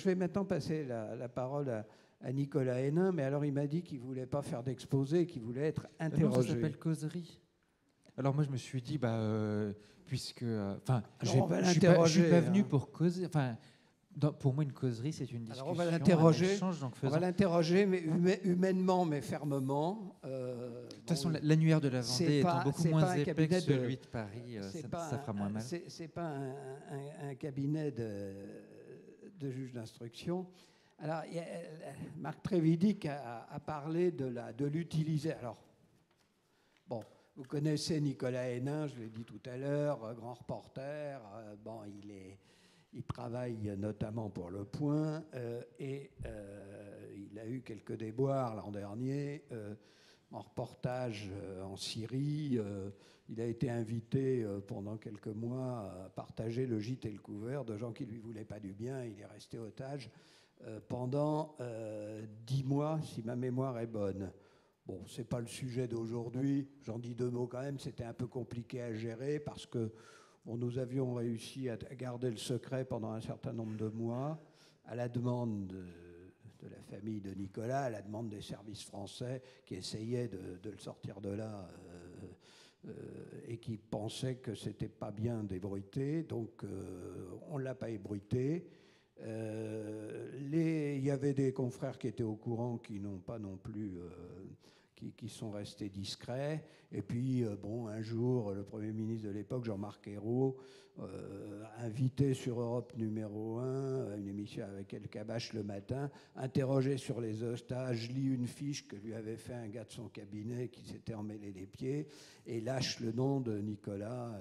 vais maintenant passer la parole à Nicolas Hénin, mais alors il m'a dit qu'il ne voulait pas faire d'exposé, qu'il voulait être interrogé. Non, ça s'appelle causerie. Alors moi je me suis dit, puisque... je ne suis pas venu pour causer... Pour moi, une causerie, c'est une discussion. Alors on va l'interroger. On va l'interroger, mais humainement, mais fermement. De toute façon, l'annuaire de la Vendée étant beaucoup moins épais que celui de Paris, ça fera moins mal. C'est pas un cabinet de juge d'instruction. Alors, Marc Trévidic a parlé de l'utiliser. Alors, bon, vous connaissez Nicolas Hénin, je l'ai dit tout à l'heure, grand reporter. Il travaille notamment pour Le Point et il a eu quelques déboires l'an dernier en reportage en Syrie. Il a été invité pendant quelques mois à partager le gîte et le couvert de gens qui ne lui voulaient pas du bien. Il est resté otage pendant 10 mois, si ma mémoire est bonne. Bon, ce n'est pas le sujet d'aujourd'hui. J'en dis 2 mots quand même. C'était un peu compliqué à gérer parce que nous avions réussi à garder le secret pendant un certain nombre de mois, à la demande de la famille de Nicolas, à la demande des services français qui essayaient de le sortir de là et qui pensaient que ce n'était pas bien d'ébruiter. Donc, on ne l'a pas ébruité. Il y avait des confrères qui étaient au courant, qui n'ont pas non plus... Qui sont restés discrets. Et puis, un jour, le Premier ministre de l'époque, Jean-Marc Ayrault, invité sur Europe numéro 1, une émission avec El Kabbach le matin, interrogé sur les otages, lit une fiche que lui avait fait un gars de son cabinet qui s'était emmêlé les pieds, et lâche le nom de Nicolas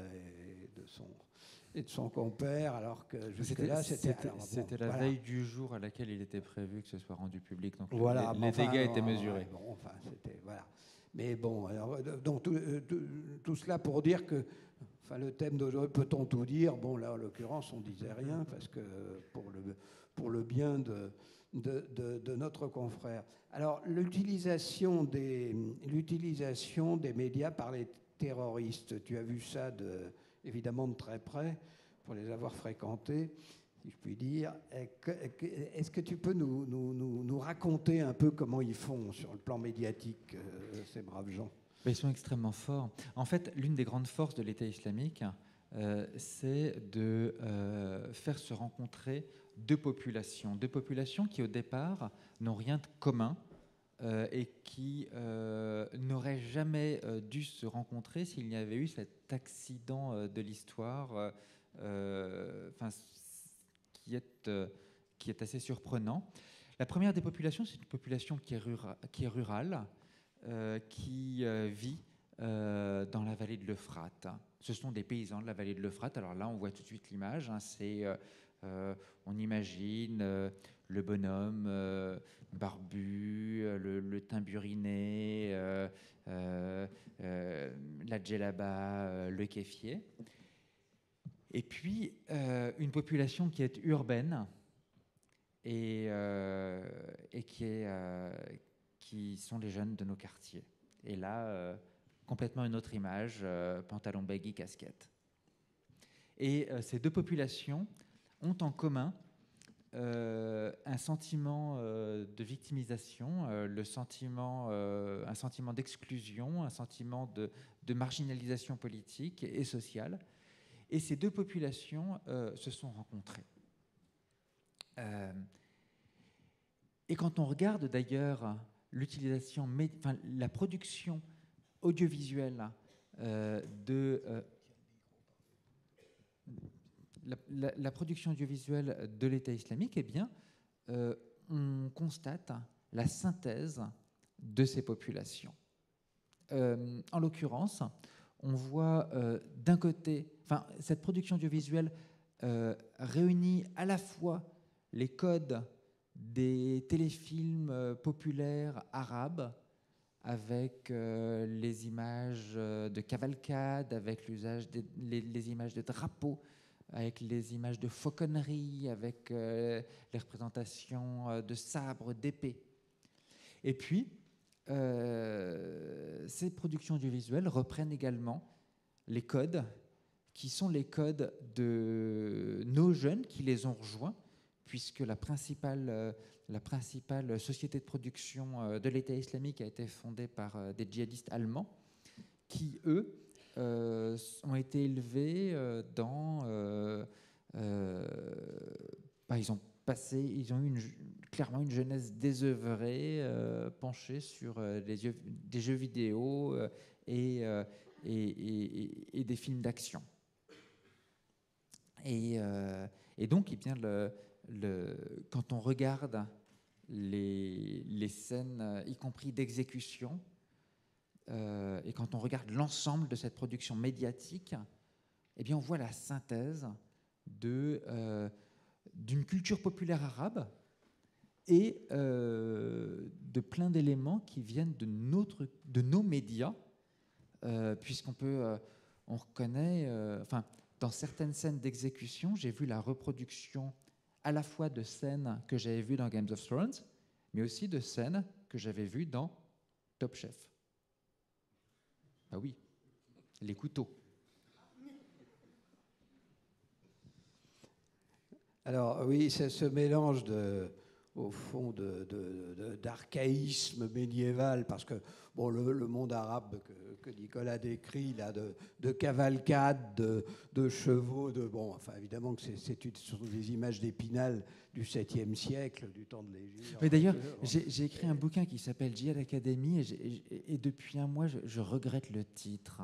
et de son compère, alors que jusque-là, c'était la veille du jour à laquelle il était prévu que ce soit rendu public. Donc les dégâts étaient mesurés. Voilà. Mais bon, alors, donc tout cela pour dire que, le thème d'aujourd'hui, peut-on tout dire? Bon, là, en l'occurrence, on ne disait rien, parce que pour le bien de notre confrère. Alors, l'utilisation des médias par les terroristes, tu as vu ça évidemment de très près, pour les avoir fréquentés, si je puis dire. Est-ce que tu peux nous raconter un peu comment ils font sur le plan médiatique, ces braves gens? Ils sont extrêmement forts. En fait, l'une des grandes forces de l'État islamique, c'est de faire se rencontrer deux populations qui, au départ, n'ont rien de commun, et qui n'auraient jamais dû se rencontrer s'il n'y avait eu cet accident de l'histoire qui est assez surprenant. La première des populations, c'est une population qui est rurale, qui vit dans la vallée de l'Euphrate. Ce sont des paysans de la vallée de l'Euphrate. Alors là, on voit tout de suite l'image. On imagine le bonhomme barbu, le teint buriné, la djellaba, le kéfier. Et puis, une population qui est urbaine et qui sont les jeunes de nos quartiers. Et là, complètement une autre image, pantalon baggy, casquette. Et ces deux populations ont en commun un sentiment de victimisation, un sentiment d'exclusion, un sentiment de marginalisation politique et sociale. Et ces deux populations se sont rencontrées. Et quand on regarde d'ailleurs la production audiovisuelle la production audiovisuelle de l'État islamique, on constate la synthèse de ces populations. En l'occurrence, on voit d'un côté, cette production audiovisuelle réunit à la fois les codes des téléfilms populaires arabes, avec les images de cavalcade, avec les images de drapeaux, avec les images de fauconnerie, avec les représentations de sabres, d'épées. Et puis, ces productions audiovisuelles reprennent également les codes qui sont les codes de nos jeunes qui les ont rejoints, puisque la principale société de production de l'État islamique a été fondée par des djihadistes allemands qui, eux, ont été élevés ils ont eu clairement une jeunesse désœuvrée, penchée sur des jeux vidéo et des films d'action. Et donc, eh bien, quand on regarde les scènes, y compris d'exécution, et quand on regarde l'ensemble de cette production médiatique, eh bien, on voit la synthèse d'une culture populaire arabe et de plein d'éléments qui viennent de nos médias, on reconnaît, dans certaines scènes d'exécution, j'ai vu la reproduction à la fois de scènes que j'avais vues dans Game of Thrones, mais aussi de scènes que j'avais vues dans Top Chef. Ah oui, les couteaux. Alors oui, c'est ce mélange au fond d'archaïsme médiéval, parce que bon, le monde arabe que Nicolas décrit, là, de cavalcade, de chevaux, évidemment que ce sont des images d'Épinal du 7e siècle, du temps de l'Égypte. Mais d'ailleurs, j'ai écrit un bouquin qui s'appelle Djihad Academy, et depuis un mois, je regrette le titre.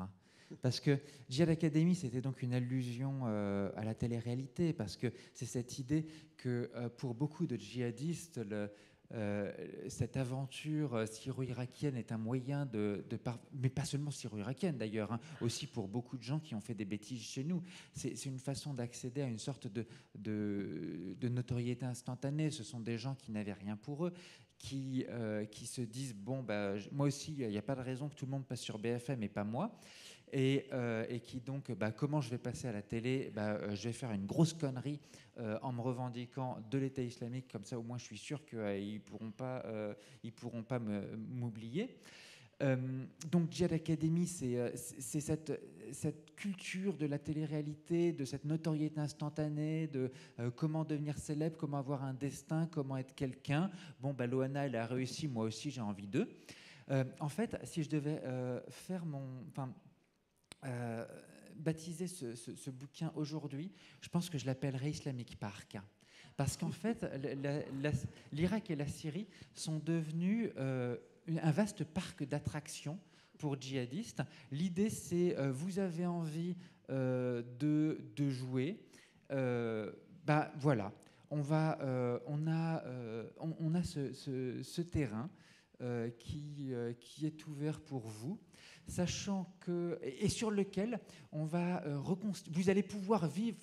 Parce que Djihad Academy, c'était donc une allusion à la télé-réalité, parce que c'est cette idée que pour beaucoup de djihadistes, cette aventure syro-irakienne est un moyen mais pas seulement syro-irakienne d'ailleurs, hein, aussi pour beaucoup de gens qui ont fait des bêtises chez nous. C'est une façon d'accéder à une sorte de notoriété instantanée. Ce sont des gens qui n'avaient rien pour eux, qui se disent, moi aussi, il n'y a pas de raison que tout le monde passe sur BFM et pas moi. Et qui donc, comment je vais passer à la télé, je vais faire une grosse connerie en me revendiquant de l'État islamique, comme ça au moins je suis sûr qu'ils ne pourront pas m'oublier. Donc Djihad Academy, c'est cette culture de la télé-réalité, de cette notoriété instantanée, de comment devenir célèbre, comment avoir un destin, comment être quelqu'un. Loana, elle a réussi, moi aussi j'ai envie d'eux. En fait, si je devais baptiser ce bouquin aujourd'hui, je pense que je l'appellerais Islamic Park. Parce qu'en fait, l'Irak et la Syrie sont devenus un vaste parc d'attractions pour djihadistes. L'idée, c'est vous avez envie de jouer, voilà, on a ce terrain qui est ouvert pour vous, sachant que, et sur lequel on va vous allez pouvoir vivre,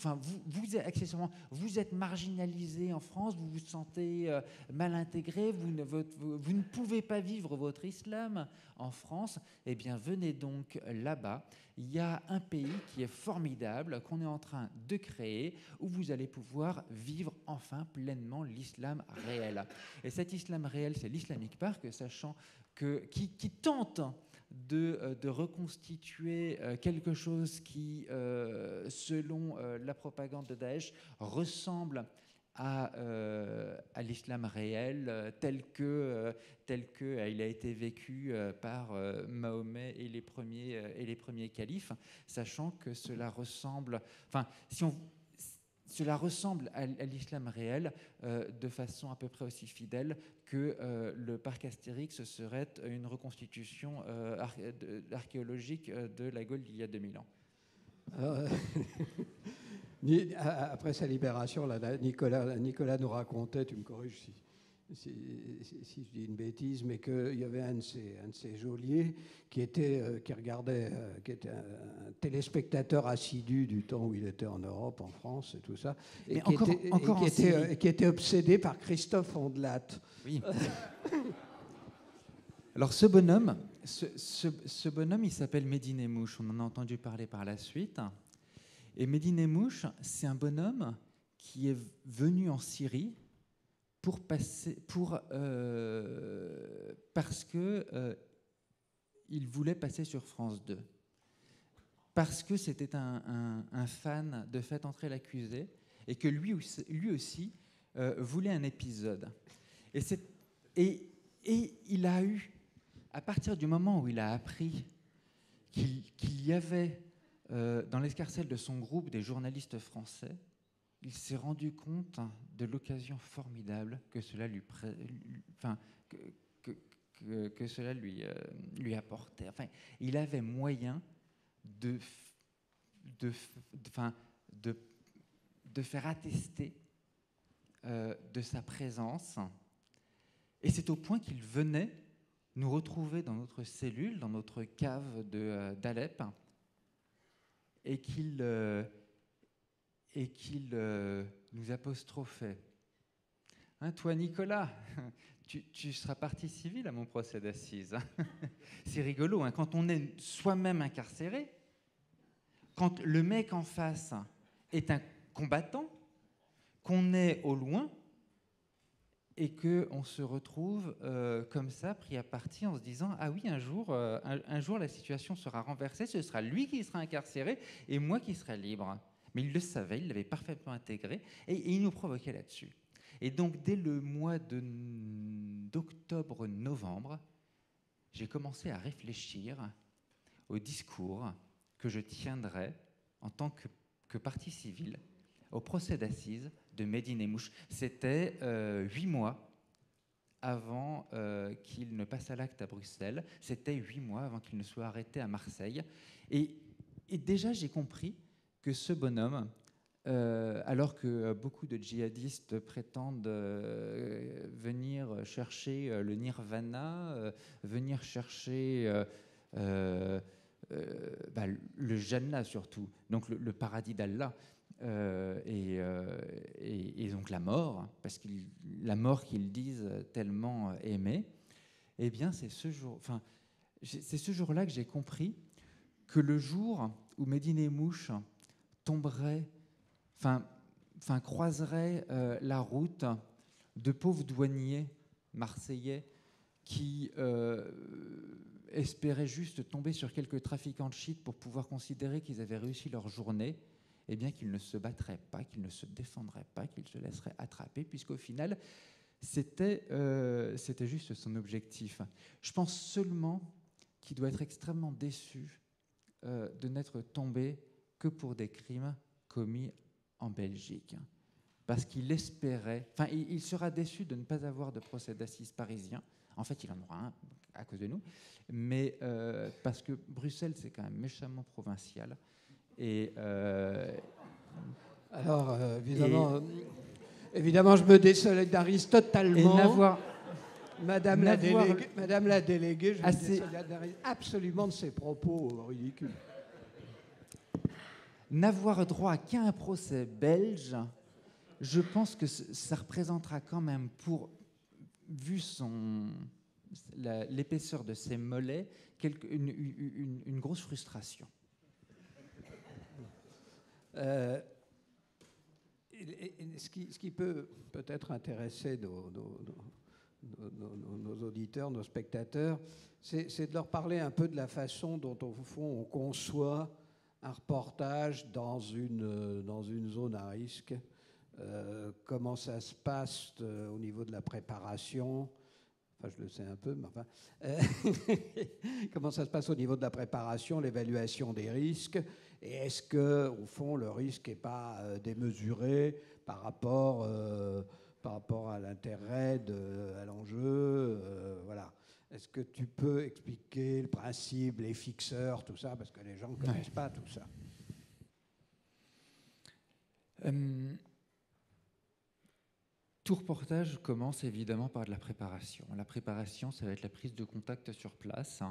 accessoirement, vous êtes marginalisé en France, vous vous sentez mal intégré, vous ne pouvez pas vivre votre islam en France, eh bien venez donc là-bas. Il y a un pays qui est formidable, qu'on est en train de créer, où vous allez pouvoir vivre enfin pleinement l'islam réel. Et cet islam réel, c'est l'Islamic Park, sachant qui tente de reconstituer quelque chose qui, selon la propagande de Daesh, ressemble à l'islam réel tel que il a été vécu par Mahomet et les premiers califes, sachant que cela ressemble, cela ressemble à l'islam réel de façon à peu près aussi fidèle que le parc Astérix serait une reconstitution archéologique de la Gaule d'il y a 2000 ans. Après sa libération, là, Nicolas nous racontait, tu me corriges si je dis une bêtise, mais qu'il y avait un de ces geôliers qui était un téléspectateur assidu du temps où il était en Europe, en France et tout ça, et qui était obsédé par Christophe Ondelat. Oui. Alors ce bonhomme, il s'appelle Mehdi Nemmouche. On en a entendu parler par la suite. Et Mehdi Nemmouche, c'est un bonhomme qui est venu en Syrie parce que il voulait passer sur France 2. Parce que c'était un fan de Faites entrer l'accusé et que lui aussi voulait un épisode. Et il a eu, à partir du moment où il a appris qu'il y avait dans l'escarcelle de son groupe des journalistes français, il s'est rendu compte de l'occasion formidable que cela que cela lui apportait. Enfin, il avait moyen de faire attester de sa présence. Et c'est au point qu'il venait nous retrouver dans notre cellule, dans notre cave d'Alep, et qu'il nous apostrophait. Hein, toi, Nicolas, tu seras partie civile à mon procès d'assises. C'est rigolo, hein, quand on est soi-même incarcéré, quand le mec en face est un combattant, qu'on est au loin et qu'on se retrouve comme ça, pris à partie, en se disant « Ah oui, un jour, la situation sera renversée, ce sera lui qui sera incarcéré et moi qui serai libre. » Mais il le savait, il l'avait parfaitement intégré et il nous provoquait là-dessus. Et donc, dès le mois d'octobre-novembre, j'ai commencé à réfléchir au discours que je tiendrais en tant que partie civile au procès d'assises de Mehdi Nemmouche. C'était 8 mois avant qu'il ne passe à l'acte à Bruxelles. C'était 8 mois avant qu'il ne soit arrêté à Marseille. Et déjà, j'ai compris que ce bonhomme, alors que beaucoup de djihadistes prétendent venir chercher le nirvana, venir chercher le Jannah surtout, donc le paradis d'Allah, et donc la mort, parce que la mort qu'ils disent tellement aimer, eh bien c'est ce jour-là que j'ai compris que le jour où Mehdi Nemmouche croiserait la route de pauvres douaniers marseillais qui espéraient juste tomber sur quelques trafiquants de shit pour pouvoir considérer qu'ils avaient réussi leur journée, eh bien qu'ils ne se battraient pas, qu'ils ne se défendraient pas, qu'ils se laisseraient attraper, puisqu'au final, c'était juste son objectif. Je pense seulement qu'il doit être extrêmement déçu de n'être tombé que pour des crimes commis en Belgique. Parce qu'il espérait... Enfin, il sera déçu de ne pas avoir de procès d'assises parisien. En fait, il en aura un à cause de nous. Mais parce que Bruxelles, c'est quand même méchamment provincial. Et... Alors, évidemment, je me désolidarise totalement. Madame la déléguée, je me désolidarise absolument de ces propos ridicules. N'avoir droit qu'à un procès belge, je pense que ça représentera quand même, vu l'épaisseur de ses mollets, une grosse frustration. Ce qui peut peut-être intéresser nos auditeurs, nos spectateurs, c'est de leur parler un peu de la façon dont, au fond, on conçoit un reportage dans une zone à risque. Comment ça se passe au niveau de la préparation. Enfin, je le sais un peu, mais enfin... comment ça se passe au niveau de la préparation, l'évaluation des risques, et est-ce qu'au fond, le risque n'est pas démesuré par rapport à l'intérêt, à l'enjeu, voilà. Est-ce que tu peux expliquer le principe, les fixeurs, tout ça, parce que les gens ne connaissent pas tout ça. Tout reportage commence évidemment par de la préparation. La préparation, ça va être la prise de contact sur place,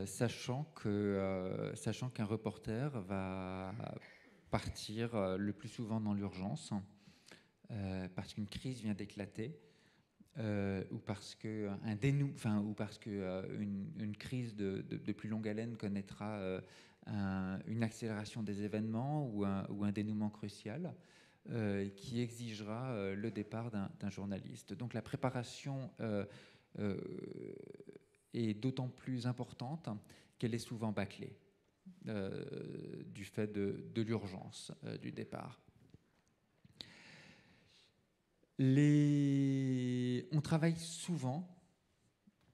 sachant qu'un reporter va partir le plus souvent dans l'urgence, parce qu'une crise vient d'éclater, ou parce qu'une crise de plus longue haleine connaîtra une accélération des événements ou un dénouement crucial qui exigera le départ d'un journaliste. Donc la préparation est d'autant plus importante qu'elle est souvent bâclée du fait de l'urgence du départ. On travaille souvent,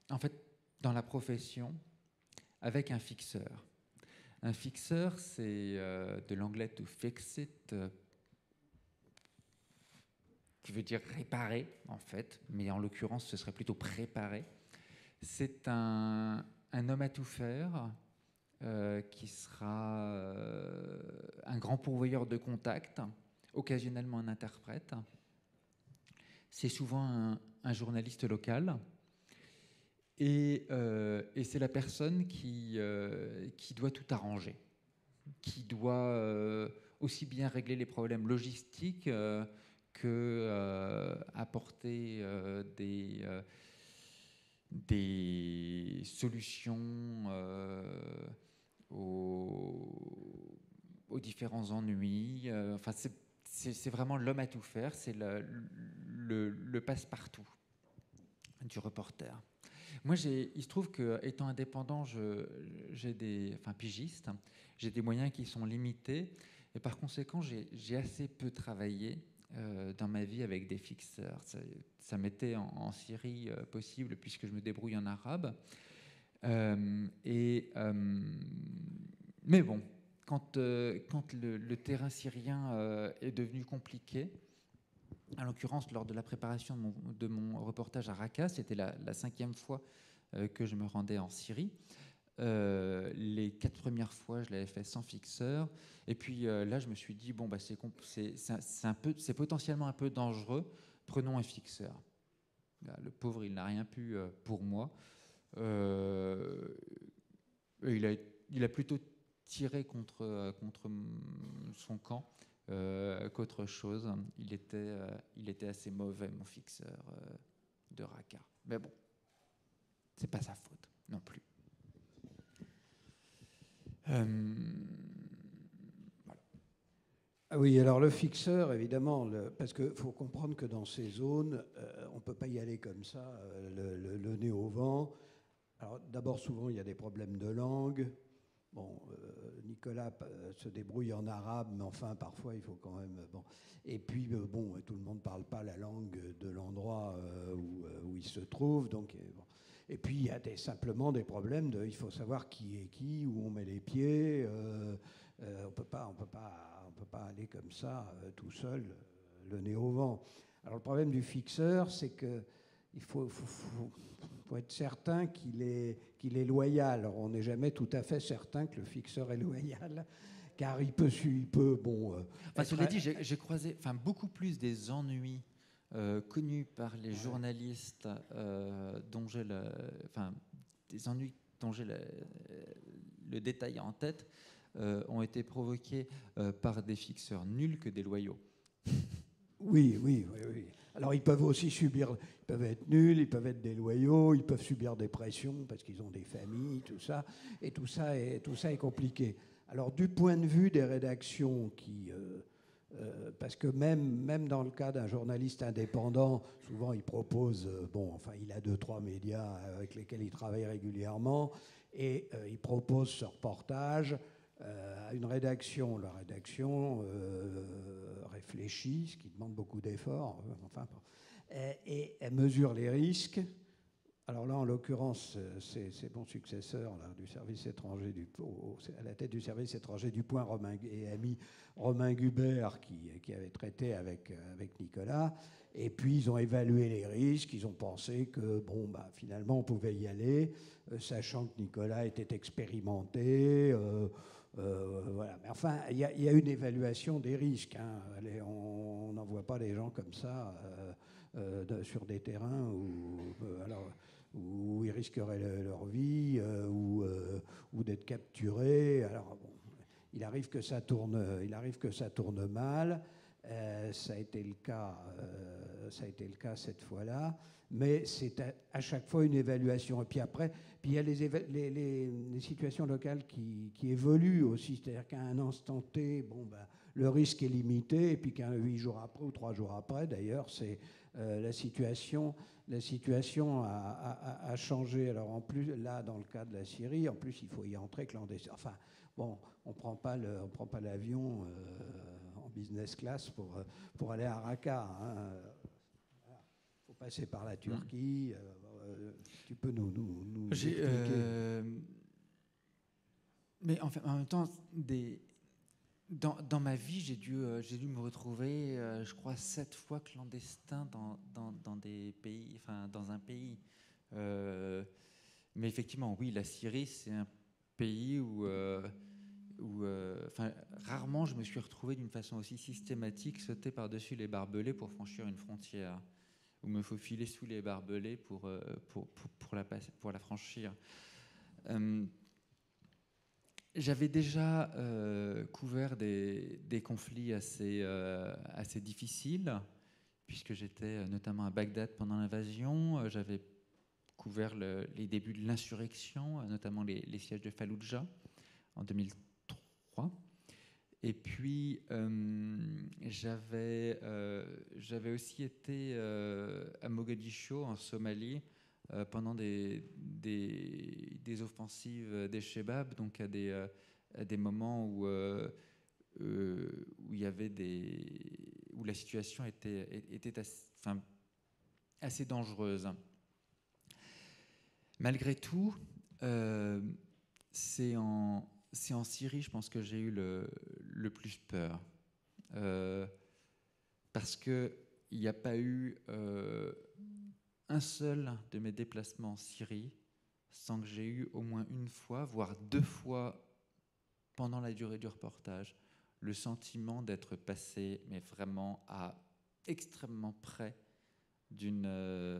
en fait, dans la profession, avec un fixeur. Un fixeur, c'est de l'anglais to fix it, qui veut dire réparer, en fait, mais en l'occurrence, ce serait plutôt préparer. C'est un homme à tout faire qui sera un grand pourvoyeur de contacts, occasionnellement un interprète. C'est souvent un journaliste local. Et c'est la personne qui doit tout arranger, qui doit aussi bien régler les problèmes logistiques que apporter des solutions aux différents ennuis. Enfin, c'est vraiment l'homme à tout faire, c'est le passe-partout du reporter. Moi, il se trouve qu'étant indépendant, pigiste, j'ai des moyens qui sont limités, et par conséquent, j'ai assez peu travaillé dans ma vie avec des fixeurs. Ça m'était en Syrie possible, puisque je me débrouille en arabe. Mais bon, quand le terrain syrien est devenu compliqué, en l'occurrence, lors de la préparation de mon reportage à Raqqa, c'était la 5e fois que je me rendais en Syrie. Les 4 premières fois, je l'avais fait sans fixeur. Et puis là, je me suis dit, bon, bah, c'est potentiellement un peu dangereux. Prenons un fixeur. Là, le pauvre, il n'a rien pu pour moi. Il a plutôt tiré contre son camp. Qu'autre chose. Il était assez mauvais, mon fixeur de Raqqa. Mais bon, c'est pas sa faute non plus. Voilà. Ah oui, alors le fixeur, évidemment, parce qu'il faut comprendre que dans ces zones, on ne peut pas y aller comme ça, le nez au vent. Alors d'abord, souvent, il y a des problèmes de langue. Bon, Nicolas se débrouille en arabe, mais enfin, parfois, il faut quand même... Bon. Et puis, bon, tout le monde ne parle pas la langue de l'endroit où il se trouve. Donc, bon. Et puis, il y a simplement des problèmes il faut savoir qui est qui, où on met les pieds. On peut pas aller comme ça, tout seul, le nez au vent. Alors, le problème du fixeur, c'est qu'il faut être certain qu'il est loyal. Alors, on n'est jamais tout à fait certain que le fixeur est loyal, car il peut bon... cela dit, j'ai croisé beaucoup plus des ennuis connus par les journalistes dont j'ai des ennuis dont j'ai le détail en tête ont été provoqués par des fixeurs nuls que des loyaux. Oui. Alors, ils peuvent être nuls, ils peuvent être déloyaux, ils peuvent subir des pressions parce qu'ils ont des familles, tout ça. Et tout ça est compliqué. Alors, du point de vue des rédactions parce que même dans le cas d'un journaliste indépendant, souvent il propose, il a 2-3 médias avec lesquels il travaille régulièrement, et il propose ce reportage à une rédaction. La rédaction réfléchit, ce qui demande beaucoup d'efforts, et elle mesure les risques. Alors là, en l'occurrence, c'est mon successeur là, du service étranger à la tête du service étranger du Point, Romain Gubert, qui avait traité avec Nicolas. Et puis, ils ont évalué les risques. Ils ont pensé que, finalement, on pouvait y aller, sachant que Nicolas était expérimenté. Voilà. Mais enfin, il y a une évaluation des risques. Hein. On n'envoie pas les gens comme ça sur des terrains où ils risqueraient leur vie ou d'être capturés. Alors bon, il arrive que ça tourne mal. Ça a été le cas cette fois-là. Mais c'est à chaque fois une évaluation. Et puis après, il y a les situations locales qui évoluent aussi. C'est-à-dire qu'à un instant T, le risque est limité, et puis 8 jours après ou 3 jours après, d'ailleurs, la situation a changé. Alors en plus, là, dans le cas de la Syrie, en plus, il faut y entrer clandestin. Enfin, bon, on prend pas l'avion en business class pour aller à Raqqa. Hein. passé par la Turquie. Tu peux nous expliquer. Mais enfin, en même temps, dans ma vie, j'ai dû me retrouver, je crois, 7 fois clandestin dans des pays, enfin, dans un pays. Mais effectivement, oui, la Syrie, c'est un pays où rarement je me suis retrouvé d'une façon aussi systématique sauter par-dessus les barbelés pour franchir une frontière, ou me faufiler sous les barbelés pour la franchir. J'avais déjà couvert des conflits assez difficiles, puisque j'étais notamment à Bagdad pendant l'invasion. J'avais couvert les débuts de l'insurrection, notamment les sièges de Falloujah en 2003. Et puis, j'avais aussi été à Mogadiscio, en Somalie, pendant des offensives des Shebab, donc à des moments où il y avait où la situation était assez dangereuse. Malgré tout, c'est en Syrie, je pense que j'ai eu le plus peur. Parce qu'il n'y a pas eu un seul de mes déplacements en Syrie sans que j'ai eu au moins une fois, voire 2 fois pendant la durée du reportage, le sentiment d'être passé, mais vraiment à extrêmement près d'un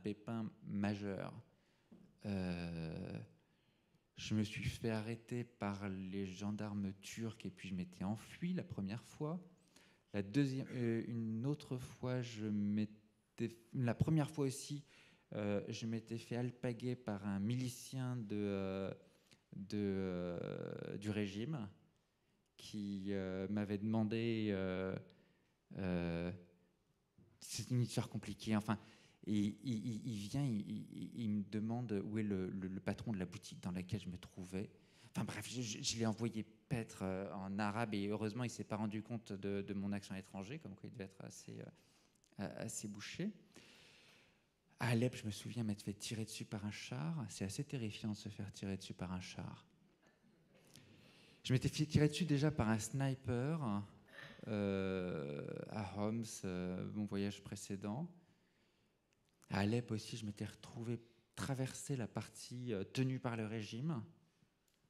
pépin majeur. Je me suis fait arrêter par les gendarmes turcs et puis je m'étais enfui la première fois. Une autre fois, la première fois aussi, je m'étais fait alpaguer par un milicien du régime qui m'avait demandé. C'est une histoire compliquée. Enfin, il vient, il me demande où est le patron de la boutique dans laquelle je me trouvais. Enfin bref, je l'ai envoyé paître en arabe et heureusement, il ne s'est pas rendu compte de mon accent étranger, comme quoi il devait être assez bouché. À Alep, je me souviens m'être fait tirer dessus par un char. C'est assez terrifiant de se faire tirer dessus par un char. Je m'étais fait tirer dessus déjà par un sniper à Homs, mon voyage précédent. À Alep aussi, je m'étais retrouvé traverser la partie tenue par le régime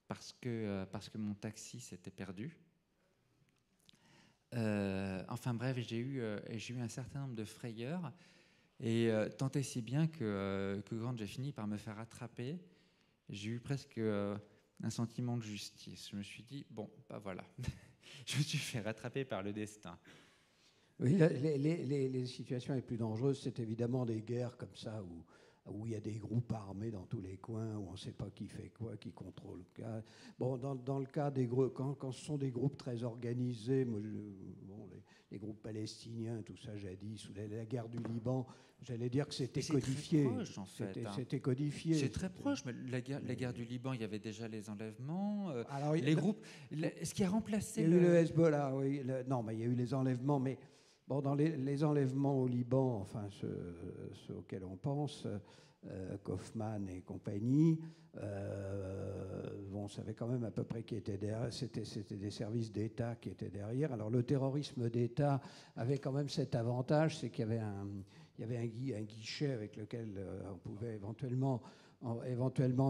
parce que mon taxi s'était perdu. Enfin bref, j'ai eu un certain nombre de frayeurs et tant et si bien que quand j'ai fini par me faire attraper, j'ai eu presque un sentiment de justice. Je me suis dit, bon, bah voilà, je me suis fait rattraper par le destin. Oui, les situations les plus dangereuses, c'est évidemment des guerres comme ça où il y a des groupes armés dans tous les coins, où on ne sait pas qui fait quoi, qui contrôle quoi. Bon, dans le cas des groupes, quand ce sont des groupes très organisés, les groupes palestiniens, tout ça jadis, ou la guerre du Liban, j'allais dire que c'était codifié. C'est très proche, en fait. C'était codifié. C'est très proche, mais la guerre du Liban, il y avait déjà les enlèvements, Alors, les groupes. Ce qui a remplacé il y a eu le Hezbollah, oui. Non, mais il y a eu les enlèvements, mais bon, dans les enlèvements au Liban, enfin ceux auxquels on pense, Kaufman et compagnie, on savait quand même à peu près qui était derrière. C'était des services d'État qui étaient derrière. Alors le terrorisme d'État avait quand même cet avantage, c'est qu'il y avait un guichet avec lequel on pouvait éventuellement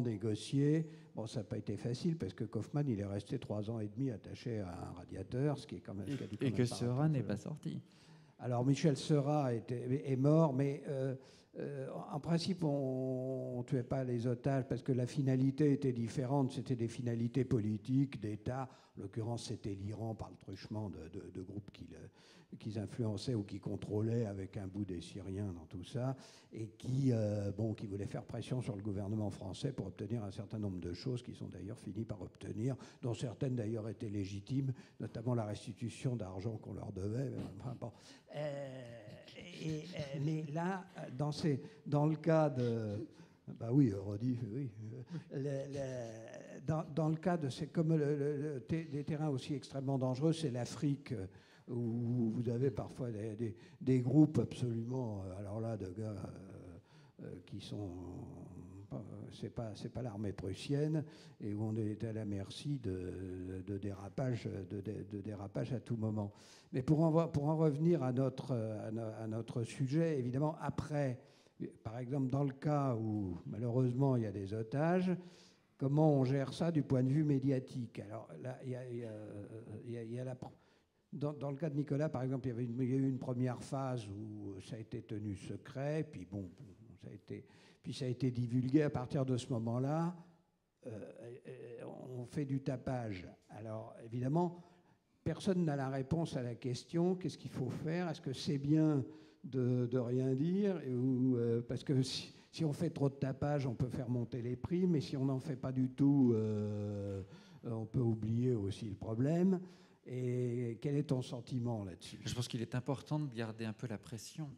négocier. Bon, ça n'a pas été facile parce que Kaufman, il est resté 3 ans et demi attaché à un radiateur, ce qui est quand même... Et que Seurat n'est pas sorti. Alors Michel Seurat est mort, mais en principe, on ne tuait pas les otages parce que la finalité était différente. C'était des finalités politiques, d'État. En l'occurrence, c'était l'Iran par le truchement de groupes qu'ils influençaient ou qui contrôlaient avec un bout des Syriens dans tout ça, et qui voulaient faire pression sur le gouvernement français pour obtenir un certain nombre de choses qu'ils ont d'ailleurs fini par obtenir, dont certaines d'ailleurs étaient légitimes, notamment la restitution d'argent qu'on leur devait. Enfin, bon. Mais là, dans le cas de... Bah oui, Rodi, oui. Dans le cas de... C'est comme des terrains aussi extrêmement dangereux, c'est l'Afrique où vous avez parfois des groupes absolument, alors là, de gars qui sont, c'est pas l'armée prussienne, et où on est à la merci de dérapages à tout moment. Mais pour en revenir à notre sujet, évidemment, après, par exemple, dans le cas où malheureusement il y a des otages, comment on gère ça du point de vue médiatique? Alors là, dans le cas de Nicolas, par exemple, il y a eu une première phase où ça a été tenu secret, puis bon, ça a été divulgué. À partir de ce moment-là, on fait du tapage. Alors évidemment, personne n'a la réponse à la question, qu'est-ce qu'il faut faire? Est-ce que c'est bien de rien dire? Parce que si on fait trop de tapage, on peut faire monter les prix, mais si on n'en fait pas du tout, on peut oublier aussi le problème. Et quel est ton sentiment là-dessus? Je pense qu'il est important de garder un peu la pression.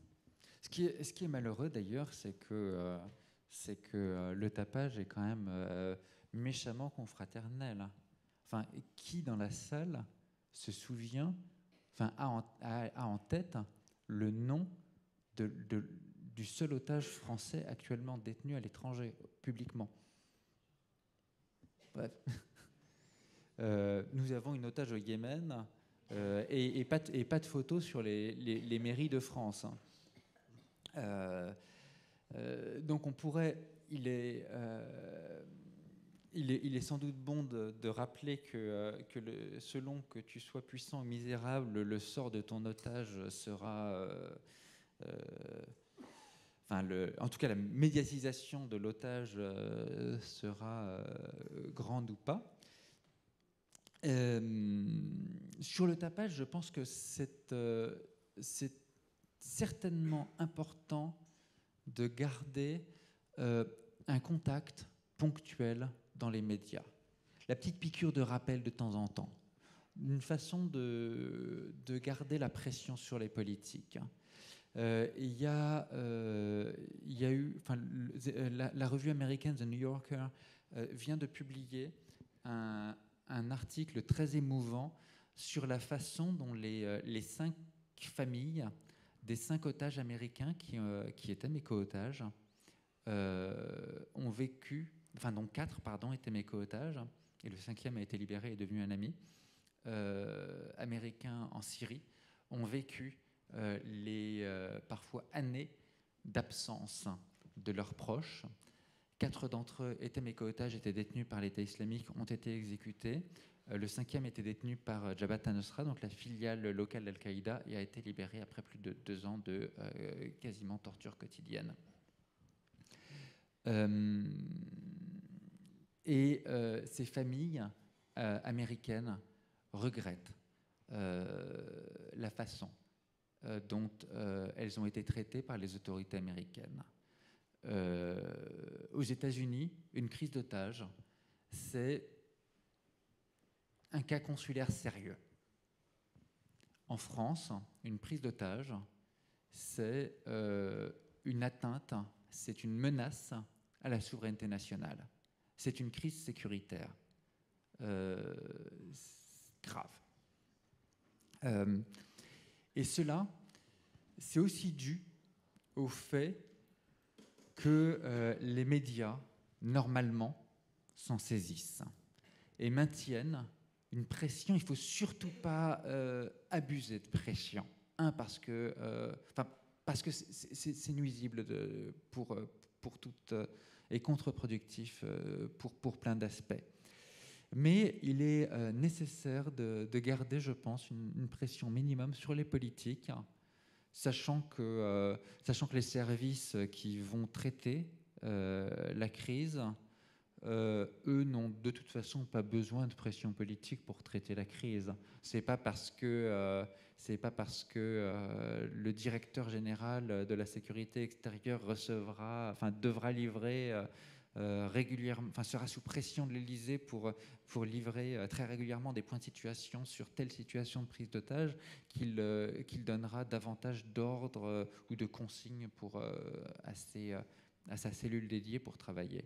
Ce qui est malheureux d'ailleurs, c'est que le tapage est quand même méchamment confraternel. Enfin, qui dans la salle se souvient, enfin, a en tête le nom du seul otage français actuellement détenu à l'étranger, publiquement? Bref. Nous avons une otage au Yémen et pas de photos sur les mairies de France. Donc on pourrait, il est sans doute bon de rappeler que selon que tu sois puissant ou misérable, le sort de ton otage sera... en tout cas, la médiatisation de l'otage sera grande ou pas. Sur le tapage, je pense que c'est certainement important de garder un contact ponctuel dans les médias. La petite piqûre de rappel de temps en temps. Une façon de garder la pression sur les politiques. Il y a eu, la revue américaine The New Yorker vient de publier un article très émouvant sur la façon dont les 5 familles des 5 otages américains qui étaient mes co-otages ont vécu, enfin dont 4 étaient mes co-otages, et le 5e a été libéré et est devenu un ami, américains en Syrie, ont vécu les parfois années d'absence de leurs proches. 4 d'entre eux étaient mes co-otages, étaient détenus par l'État islamique, ont été exécutés. Le 5e était détenu par Jabhat al-Nusra, donc la filiale locale d'Al-Qaïda, et a été libéré après plus de 2 ans de quasiment torture quotidienne. Ces familles américaines regrettent la façon dont elles ont été traitées par les autorités américaines. Aux États-Unis, une crise d'otages, c'est un cas consulaire sérieux. En France, une prise d'otage, c'est une atteinte, c'est une menace à la souveraineté nationale. C'est une crise sécuritaire grave. Et cela, c'est aussi dû au fait que les médias, normalement, s'en saisissent et maintiennent une pression. Il ne faut surtout pas abuser de pression. Parce que c'est nuisible pour toutes et contre-productif pour plein d'aspects. Mais il est nécessaire de garder, je pense, une pression minimum sur les politiques, sachant que les services qui vont traiter la crise, eux n'ont de toute façon pas besoin de pression politique pour traiter la crise. C'est pas parce que le directeur général de la sécurité extérieure devra livrer régulièrement, sera sous pression de l'Élysée pour livrer très régulièrement des points de situation sur telle situation de prise d'otage qu'il donnera davantage d'ordres ou de consignes à sa cellule dédiée pour travailler.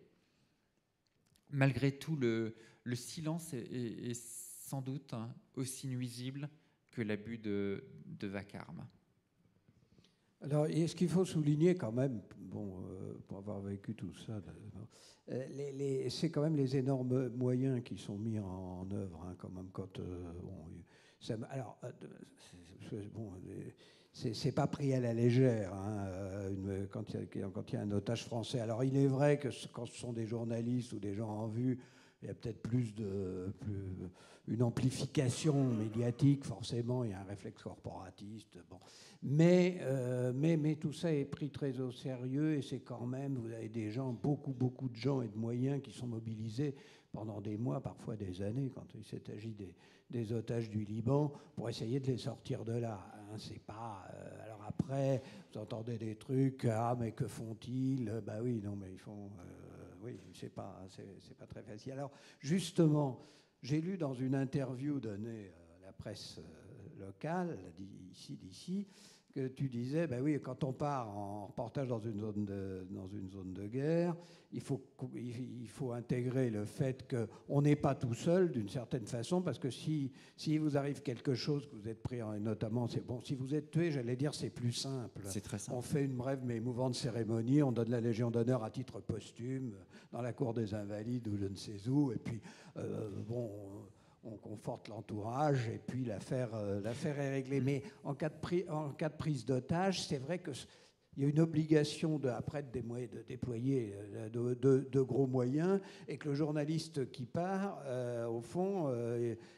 Malgré tout, le silence est sans doute aussi nuisible que l'abus de vacarme. Alors, et ce qu'il faut souligner quand même, bon, pour avoir vécu tout ça, c'est quand même les énormes moyens qui sont mis en œuvre, hein, quand même, quand alors, bon, c'est pas pris à la légère, hein, quand il y a un otage français. Alors, il est vrai que quand ce sont des journalistes ou des gens en vue, il y a peut-être une amplification médiatique, forcément, il y a un réflexe corporatiste. Bon. Mais tout ça est pris très au sérieux et c'est quand même, vous avez des gens, beaucoup de gens et de moyens qui sont mobilisés pendant des mois, parfois des années, quand il s'agit des otages du Liban, pour essayer de les sortir de là. Hein, c'est pas. Alors après, vous entendez des trucs, ah mais que font-ils? Bah oui, non, mais ils font. Oui, c'est pas très facile. Alors justement, j'ai lu dans une interview donnée à la presse locale d'ici, que tu disais, ben oui, quand on part en reportage dans une zone de guerre, il faut intégrer le fait qu'on n'est pas tout seul d'une certaine façon, parce que si vous arrive quelque chose, que vous êtes pris, notamment, c'est bon, si vous êtes tué, j'allais dire, c'est plus simple. C'est très simple. On fait une brève mais émouvante cérémonie, on donne la Légion d'honneur à titre posthume dans la cour des Invalides ou je ne sais où, et puis on conforte l'entourage et puis l'affaire est réglée. Mais en cas de prise d'otage, c'est vrai qu'il y a une obligation après de déployer de gros moyens et que le journaliste qui part, au fond,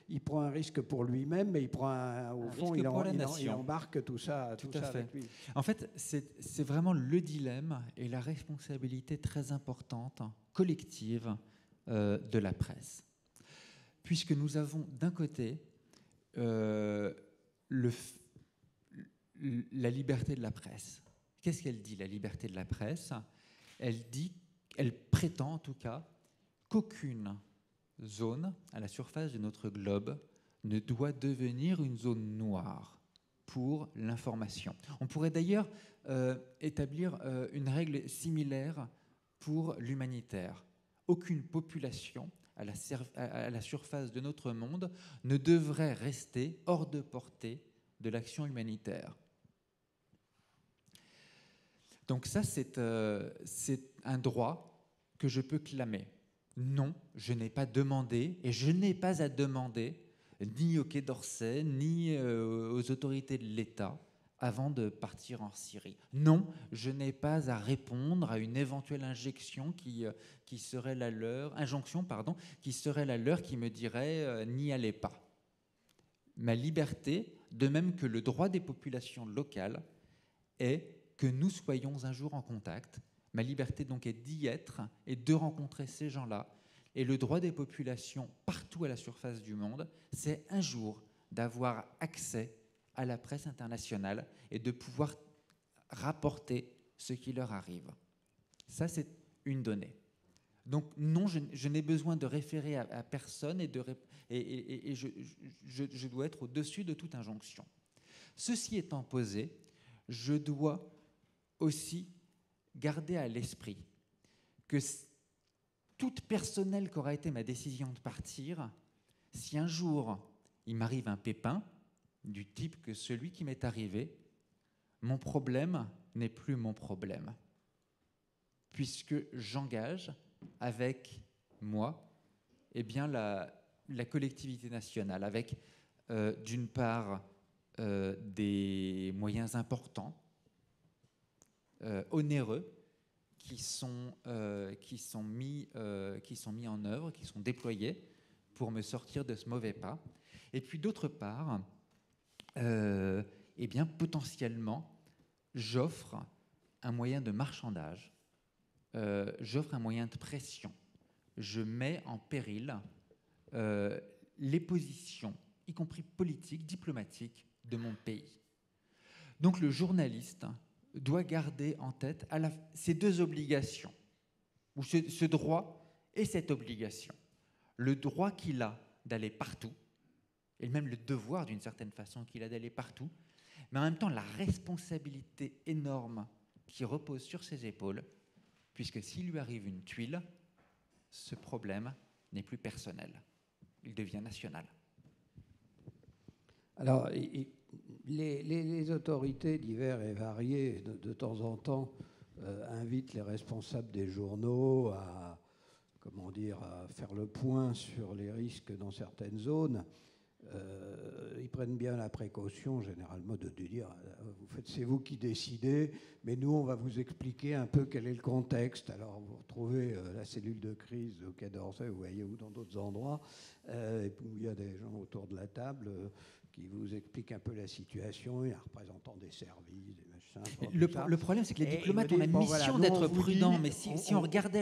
il prend un risque pour lui-même, mais il embarque tout ça avec lui. En fait, c'est vraiment le dilemme et la responsabilité très importante, collective, de la presse. Puisque nous avons d'un côté la liberté de la presse. Qu'est-ce qu'elle dit, la liberté de la presse? Elle prétend en tout cas qu'aucune zone à la surface de notre globe ne doit devenir une zone noire pour l'information. On pourrait d'ailleurs établir une règle similaire pour l'humanitaire. Aucune population à la surface de notre monde ne devrait rester hors de portée de l'action humanitaire. Donc ça, c'est un droit que je peux clamer. Non, je n'ai pas demandé et je n'ai pas à demander ni au Quai d'Orsay, ni aux autorités de l'État avant de partir en Syrie. Non, je n'ai pas à répondre à une éventuelle injonction qui serait la leur, qui me dirait n'y allez pas. Ma liberté, de même que le droit des populations locales, est que nous soyons un jour en contact. Ma liberté donc est d'y être et de rencontrer ces gens-là. Et le droit des populations partout à la surface du monde, c'est un jour d'avoir accès à la presse internationale et de pouvoir rapporter ce qui leur arrive. Ça, c'est une donnée. Donc non, je n'ai besoin de référer à personne et je dois être au-dessus de toute injonction. Ceci étant posé, je dois aussi garder à l'esprit que toute personnelle qu'aura été ma décision de partir, si un jour il m'arrive un pépin, du type que celui qui m'est arrivé, mon problème n'est plus mon problème, puisque j'engage avec moi la collectivité nationale, avec d'une part des moyens importants, onéreux, qui sont mis en œuvre, qui sont déployés pour me sortir de ce mauvais pas, et puis d'autre part, potentiellement, j'offre un moyen de marchandage, j'offre un moyen de pression. Je mets en péril les positions, y compris politiques, diplomatiques, de mon pays. Donc le journaliste doit garder en tête ces deux obligations, ou ce droit et cette obligation. Le droit qu'il a d'aller partout, et même le devoir d'une certaine façon qu'il a d'aller partout, mais en même temps la responsabilité énorme qui repose sur ses épaules, puisque s'il lui arrive une tuile, ce problème n'est plus personnel, il devient national. Alors, les autorités diverses et variées, de temps en temps, invitent les responsables des journaux à, comment dire, à faire le point sur les risques dans certaines zones. Ils prennent bien la précaution, généralement, de dire c'est vous qui décidez, mais nous, on va vous expliquer un peu quel est le contexte. Alors, vous retrouvez la cellule de crise au Quai d'Orsay, vous voyez, ou dans d'autres endroits, où il y a des gens autour de la table qui vous expliquent un peu la situation, il y a un représentant des services, des machins. Le problème, c'est que les diplomates ont la mission d'être prudents, mais si on regarde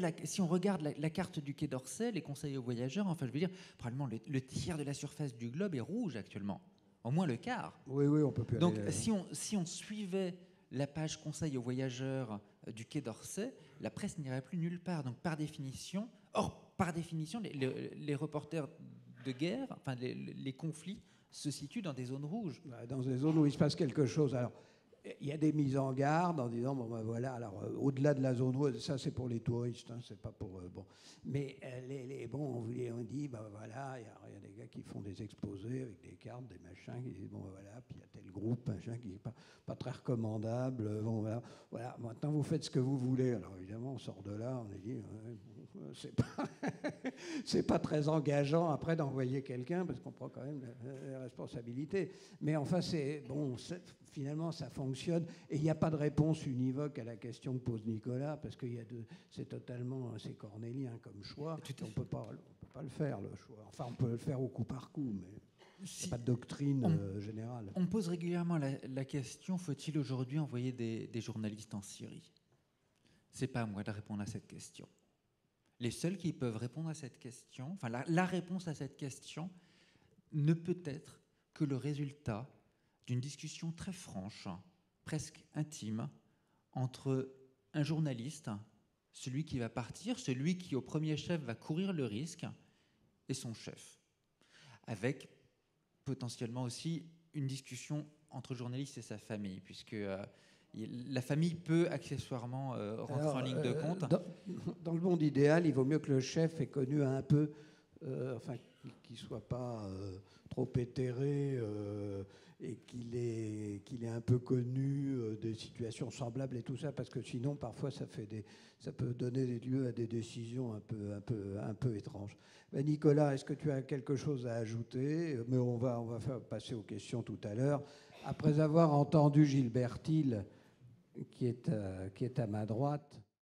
la carte du Quai d'Orsay, les conseils aux voyageurs, enfin, je veux dire, probablement le tiers de la surface du globe est rouge actuellement, au moins le quart. Oui, on peut plus Donc, aller... si on suivait la page conseil aux voyageurs du Quai d'Orsay, la presse n'irait plus nulle part. Donc, par définition, les reporters de guerre, enfin, les conflits se situent dans des zones rouges. Dans des zones où il se passe quelque chose. Alors, il y a des mises en garde en disant, bon ben voilà, alors au-delà de la zone rouge, ça c'est pour les touristes, hein, c'est pas pour... bon. Mais on dit, ben voilà, il y a des gars qui font des exposés avec des cartes, des machins, qui disent, bon ben voilà, puis il y a tel groupe, machin, qui n'est pas très recommandable, bon voilà, maintenant vous faites ce que vous voulez. Alors évidemment, on sort de là, on est dit, c'est pas très engageant après d'envoyer quelqu'un, parce qu'on prend quand même les responsabilités. Mais enfin, finalement, ça fonctionne. Et il n'y a pas de réponse univoque à la question que pose Nicolas, parce que c'est cornélien comme choix. On ne peut pas le faire, le choix. Enfin, on peut le faire au coup par coup, mais il n'y a pas de doctrine générale. On pose régulièrement la question, faut-il aujourd'hui envoyer des journalistes en Syrie ? C'est pas à moi de répondre à cette question. Les seuls qui peuvent répondre à cette question, enfin la réponse à cette question ne peut être que le résultat d'une discussion très franche, presque intime, entre un journaliste, celui qui va partir, celui qui au premier chef va courir le risque, et son chef, avec potentiellement aussi une discussion entre le journaliste et sa famille, puisque la famille peut accessoirement rentrer en ligne de compte. Dans le monde idéal, il vaut mieux que le chef ait connu un peu, qu'il ne soit pas trop éthéré et qu'il ait un peu connu des situations semblables et tout ça, parce que sinon, parfois, ça peut donner lieu à des décisions un peu étranges. Ben, Nicolas, est-ce que tu as quelque chose à ajouter ? Mais on va passer aux questions tout à l'heure. Après avoir entendu Gilbert Thiel, qui est à ma droite,